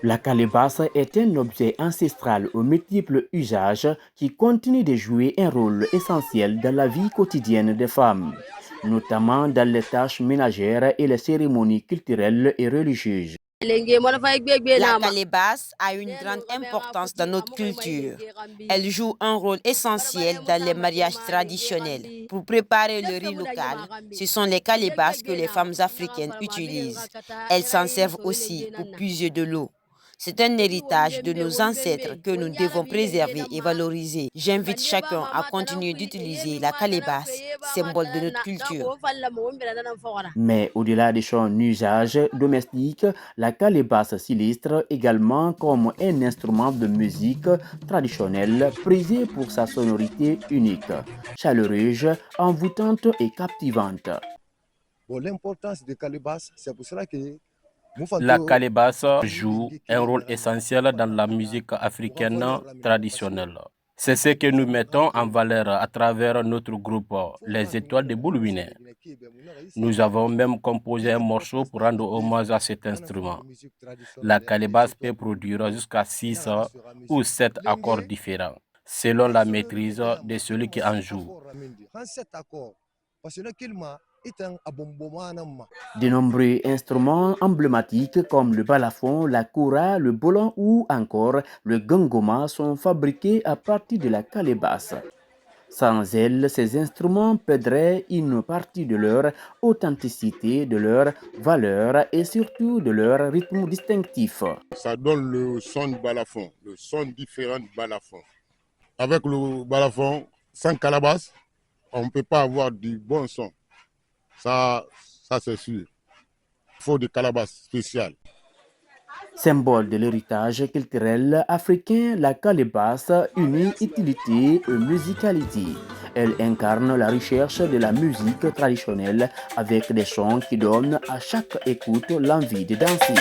La calebasse est un objet ancestral aux multiples usages qui continue de jouer un rôle essentiel dans la vie quotidienne des femmes, notamment dans les tâches ménagères et les cérémonies culturelles et religieuses. La calebasse a une grande importance dans notre culture. Elle joue un rôle essentiel dans les mariages traditionnels. Pour préparer le riz local, ce sont les calebasses que les femmes africaines utilisent. Elles s'en servent aussi pour puiser de l'eau. C'est un héritage de nos ancêtres que nous devons préserver et valoriser. J'invite chacun à continuer d'utiliser la calebasse, symbole de notre culture. Mais au-delà de son usage domestique, la calebasse s'illustre également comme un instrument de musique traditionnelle prisé pour sa sonorité unique, chaleureuse, envoûtante et captivante. L'importance de calebasse, c'est pour cela que La calebasse joue un rôle essentiel dans la musique africaine traditionnelle. C'est ce que nous mettons en valeur à travers notre groupe, les Étoiles de Boulouiné. Nous avons même composé un morceau pour rendre hommage à cet instrument. La calebasse peut produire jusqu'à 6 ou 7 accords différents, selon la maîtrise de celui qui en joue. De nombreux instruments emblématiques comme le balafon, la koura, le bolan ou encore le gangoma sont fabriqués à partir de la calebasse. Sans elle, ces instruments perdraient une partie de leur authenticité, de leur valeur et surtout de leur rythme distinctif. Ça donne le son du balafon, le son différent du balafon. Avec le balafon, sans calebasse, on ne peut pas avoir du bon son. Ça c'est sûr. Il faut des calebasses spéciales. Symbole de l'héritage culturel africain, la calebasse unit utilité et musicalité. Elle incarne la recherche de la musique traditionnelle avec des sons qui donnent à chaque écoute l'envie de danser.